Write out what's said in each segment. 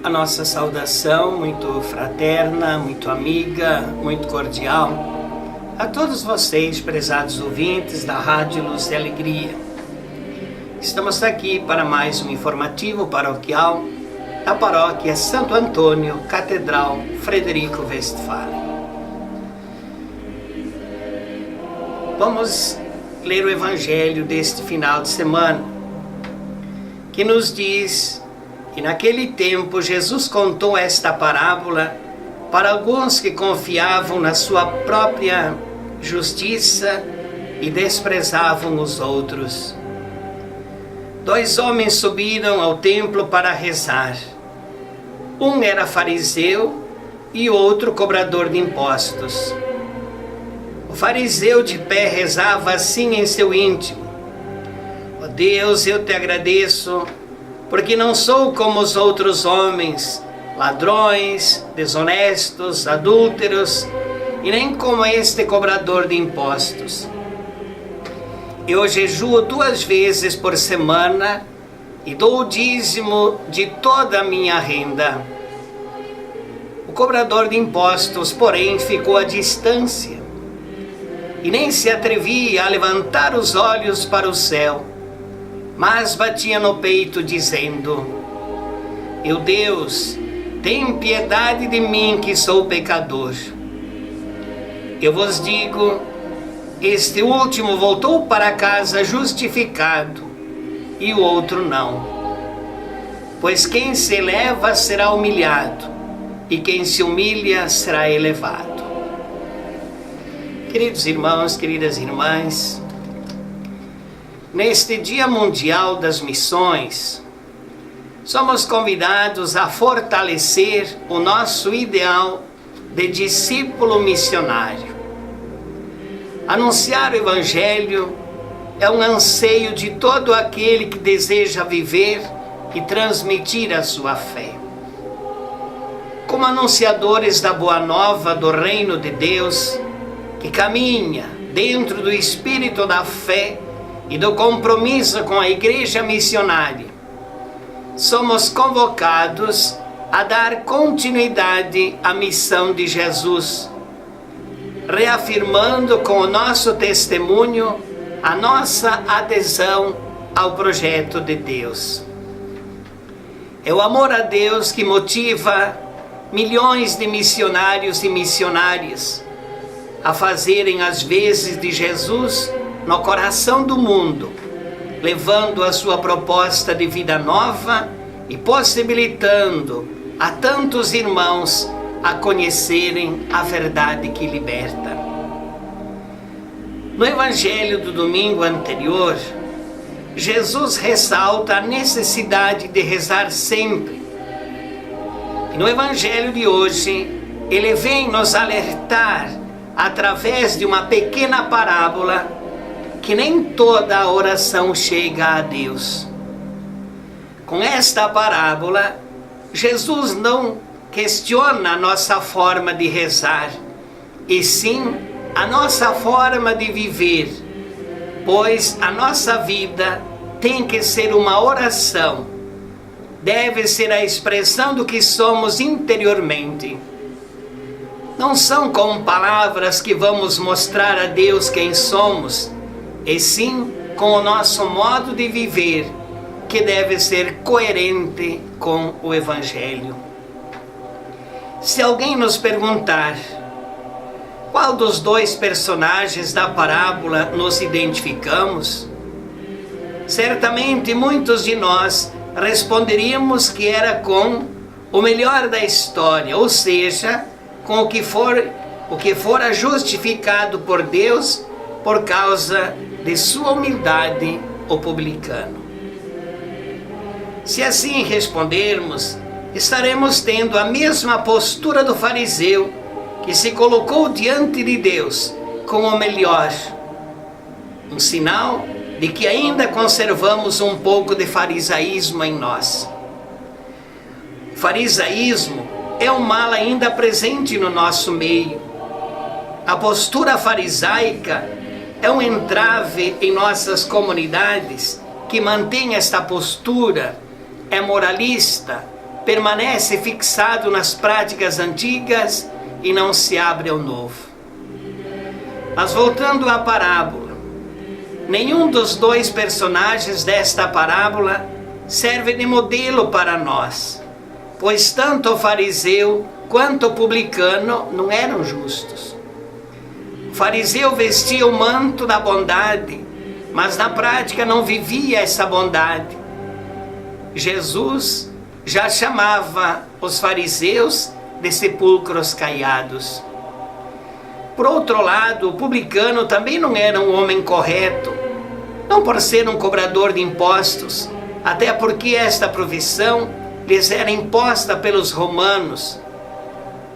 A nossa saudação muito fraterna, muito amiga, muito cordial a todos vocês, prezados ouvintes da Rádio Luz e Alegria. Estamos aqui para mais um informativo paroquial da Paróquia Santo Antônio, Catedral Frederico Westphalen. Vamos ler o Evangelho deste final de semana, que nos diz que naquele tempo Jesus contou esta parábola para alguns que confiavam na sua própria justiça e desprezavam os outros. 2 homens subiram ao templo para rezar. Um era fariseu e outro cobrador de impostos. O fariseu de pé rezava assim em seu íntimo: ó Deus, eu te agradeço, porque não sou como os outros homens, ladrões, desonestos, adúlteros, e nem como este cobrador de impostos. Eu jejuo 2 vezes por semana e dou o dízimo de toda a minha renda. O cobrador de impostos, porém, ficou à distância e nem se atrevia a levantar os olhos para o céu, mas batia no peito dizendo: meu Deus, tem piedade de mim que sou pecador. Eu vos digo, este último voltou para casa justificado e o outro não. Pois quem se eleva será humilhado e quem se humilha será elevado. Queridos irmãos, queridas irmãs, neste Dia Mundial das Missões, somos convidados a fortalecer o nosso ideal de discípulo missionário. Anunciar o Evangelho é um anseio de todo aquele que deseja viver e transmitir a sua fé. Como anunciadores da Boa Nova do Reino de Deus, que caminha dentro do espírito da fé e do compromisso com a Igreja missionária, somos convocados a dar continuidade à missão de Jesus, reafirmando com o nosso testemunho a nossa adesão ao projeto de Deus. É o amor a Deus que motiva milhões de missionários e missionárias a fazerem as vezes de Jesus no coração do mundo, levando a sua proposta de vida nova e possibilitando a tantos irmãos a conhecerem a verdade que liberta. No Evangelho do domingo anterior, Jesus ressalta a necessidade de rezar sempre. E no Evangelho de hoje, ele vem nos alertar através de uma pequena parábola que nem toda a oração chega a Deus. Com esta parábola, Jesus não questiona a nossa forma de rezar, e sim a nossa forma de viver, pois a nossa vida tem que ser uma oração, deve ser a expressão do que somos interiormente. Não são com palavras que vamos mostrar a Deus quem somos, e sim com o nosso modo de viver, que deve ser coerente com o Evangelho. Se alguém nos perguntar qual dos 2 personagens da parábola nos identificamos, certamente muitos de nós responderíamos que era com o melhor da história, ou seja, com o que fora justificado por Deus por causa de sua humildade, o publicano. Se assim respondermos, estaremos tendo a mesma postura do fariseu, que se colocou diante de Deus com o melhor, um sinal de que ainda conservamos um pouco de farisaísmo em nós. O farisaísmo é um mal ainda presente no nosso meio. A postura farisaica é um entrave em nossas comunidades que mantém esta postura, é moralista, permanece fixado nas práticas antigas e não se abre ao novo. Mas voltando à parábola, nenhum dos dois personagens desta parábola serve de modelo para nós, pois tanto o fariseu quanto o publicano não eram justos. O fariseu vestia o manto da bondade, mas na prática não vivia essa bondade. Jesus já chamava os fariseus de sepulcros caiados. Por outro lado, o publicano também não era um homem correto, não por ser um cobrador de impostos, até porque esta profissão lhes era imposta pelos romanos.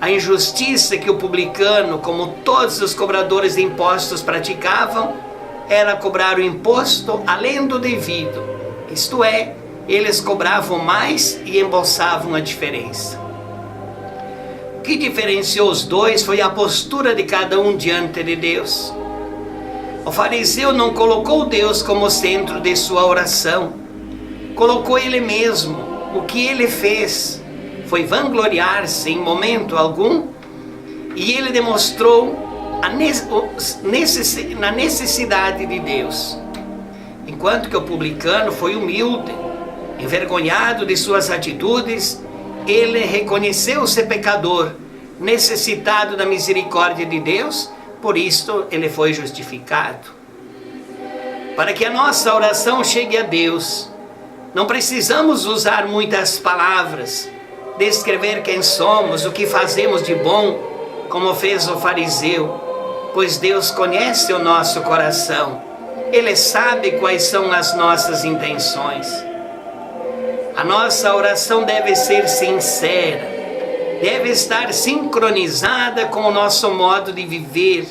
A injustiça que o publicano, como todos os cobradores de impostos, praticavam era cobrar o imposto além do devido, isto é, eles cobravam mais e embolsavam a diferença. O que diferenciou os dois foi a postura de cada um diante de Deus. O fariseu não colocou Deus como centro de sua oração, colocou ele mesmo. O que ele fez foi vangloriar-se em momento algum, e ele demonstrou a necessidade de Deus, enquanto que o publicano foi humilde, envergonhado de suas atitudes. Ele reconheceu ser pecador, necessitado da misericórdia de Deus, por isto ele foi justificado. Para que a nossa oração chegue a Deus, não precisamos usar muitas palavras, descrever quem somos, o que fazemos de bom, como fez o fariseu, pois Deus conhece o nosso coração, Ele sabe quais são as nossas intenções. A nossa oração deve ser sincera, deve estar sincronizada com o nosso modo de viver.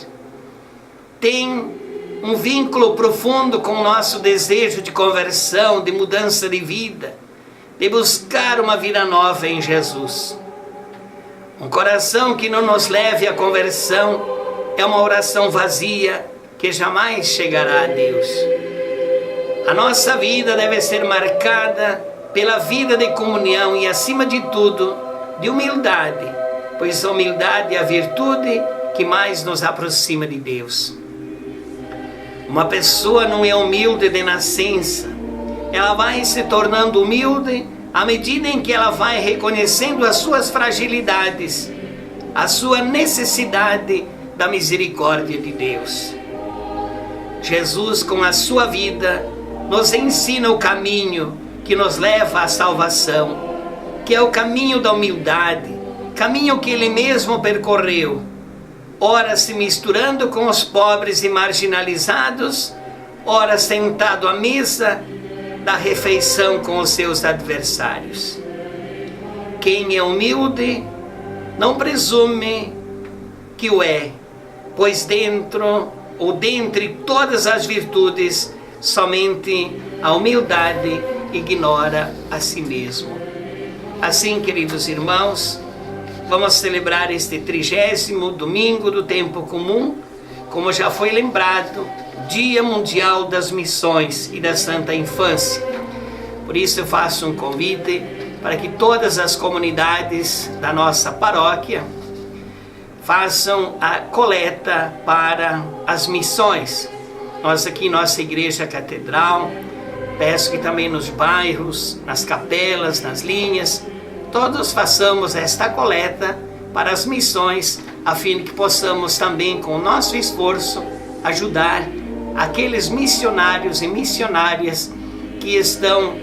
Tem um vínculo profundo com o nosso desejo de conversão, de mudança de vida, de buscar uma vida nova em Jesus. Um coração que não nos leve à conversão é uma oração vazia que jamais chegará a Deus. A nossa vida deve ser marcada pela vida de comunhão e, acima de tudo, de humildade, pois a humildade é a virtude que mais nos aproxima de Deus. Uma pessoa não é humilde de nascença, ela vai se tornando humilde à medida em que ela vai reconhecendo as suas fragilidades, a sua necessidade da misericórdia de Deus. Jesus, com a sua vida, nos ensina o caminho que nos leva à salvação, que é o caminho da humildade, caminho que Ele mesmo percorreu, ora se misturando com os pobres e marginalizados, ora sentado à mesa da refeição com os seus adversários. Quem é humilde não presume que o é, pois dentro ou dentre todas as virtudes, somente a humildade ignora a si mesmo. Assim, queridos irmãos, vamos celebrar este 30º domingo do tempo comum, como já foi lembrado, Dia Mundial das Missões e da Santa Infância. Por isso eu faço um convite para que todas as comunidades da nossa paróquia façam a coleta para as missões. Nós aqui, nossa Igreja Catedral, peço que também nos bairros, nas capelas, nas linhas, todos façamos esta coleta para as missões, a fim de que possamos também, com o nosso esforço, ajudar aqueles missionários e missionárias que estão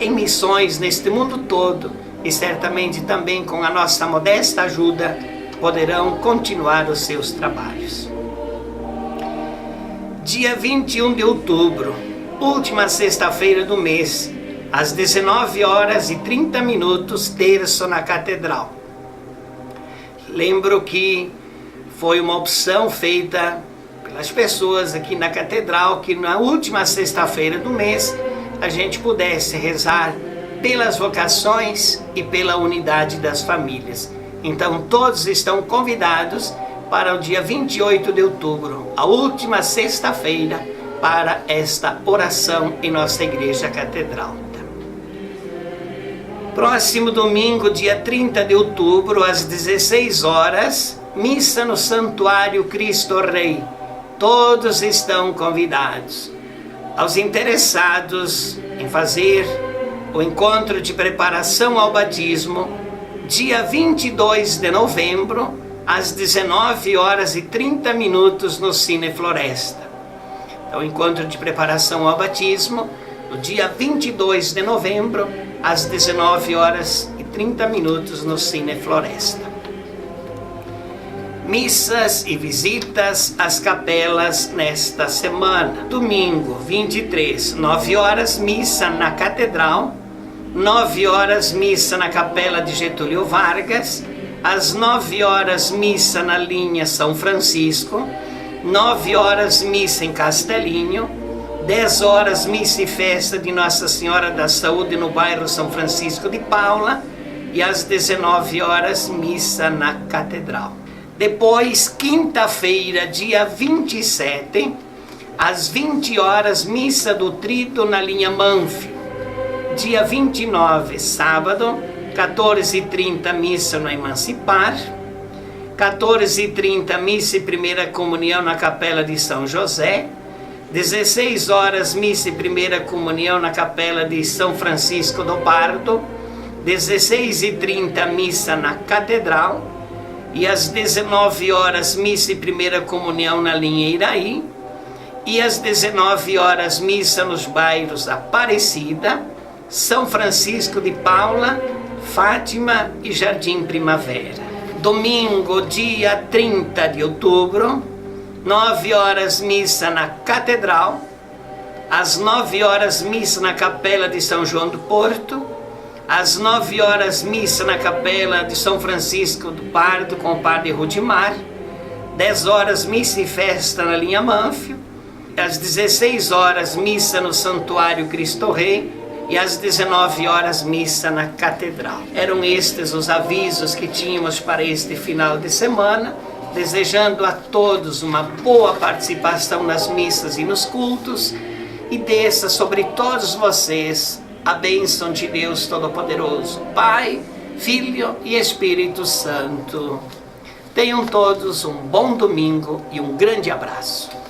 em missões neste mundo todo, e certamente também com a nossa modesta ajuda poderão continuar os seus trabalhos. Dia 21 de outubro, última sexta-feira do mês, às 19h30, terço na Catedral. Lembro que foi uma opção feita pelas pessoas aqui na Catedral, que na última sexta-feira do mês a gente pudesse rezar pelas vocações e pela unidade das famílias. Então todos estão convidados para o dia 28 de outubro, a última sexta-feira, para esta oração em nossa Igreja Catedral. Próximo domingo, dia 30 de outubro, às 16 horas, missa no Santuário Cristo Rei. Todos estão convidados. Aos interessados em fazer o encontro de preparação ao batismo, dia 22 de novembro, às 19 horas e 30 minutos no Cine Floresta. Então, o encontro de preparação ao batismo, no dia 22 de novembro, às 19 horas e 30 minutos no Cine Floresta. Missas e visitas às capelas nesta semana. Domingo 23, 9 horas, missa na Catedral. 9 horas, missa na Capela de Getúlio Vargas. Às 9 horas, missa na linha São Francisco. 9 horas, missa em Castelinho. 10 horas, missa e festa de Nossa Senhora da Saúde no bairro São Francisco de Paula. E às 19 horas, missa na Catedral. Depois, quinta-feira, dia 27, às 20 horas, missa do Trito na linha Manfio. Dia 29, sábado, 14h30, missa no Emancipar. 14h30, missa e primeira comunhão na Capela de São José. 16 horas, missa e primeira comunhão na Capela de São Francisco do Pardo. 16h30, missa na Catedral. E às 19 horas, missa e primeira comunhão na linha Iraí. E às 19 horas, missa nos bairros Aparecida, São Francisco de Paula, Fátima e Jardim Primavera. Domingo, dia 30 de outubro, 9 horas, missa na Catedral. Às 9 horas, missa na Capela de São João do Porto. Às 9 horas, missa na Capela de São Francisco do Pardo com o Padre Rudimar. 10 horas, missa e festa na linha Manfio. Às 16 horas, missa no Santuário Cristo Rei. E às 19 horas, missa na Catedral. Eram estes os avisos que tínhamos para este final de semana, desejando a todos uma boa participação nas missas e nos cultos, e desça sobre todos vocês a bênção de Deus Todo-Poderoso, Pai, Filho e Espírito Santo. Tenham todos um bom domingo e um grande abraço.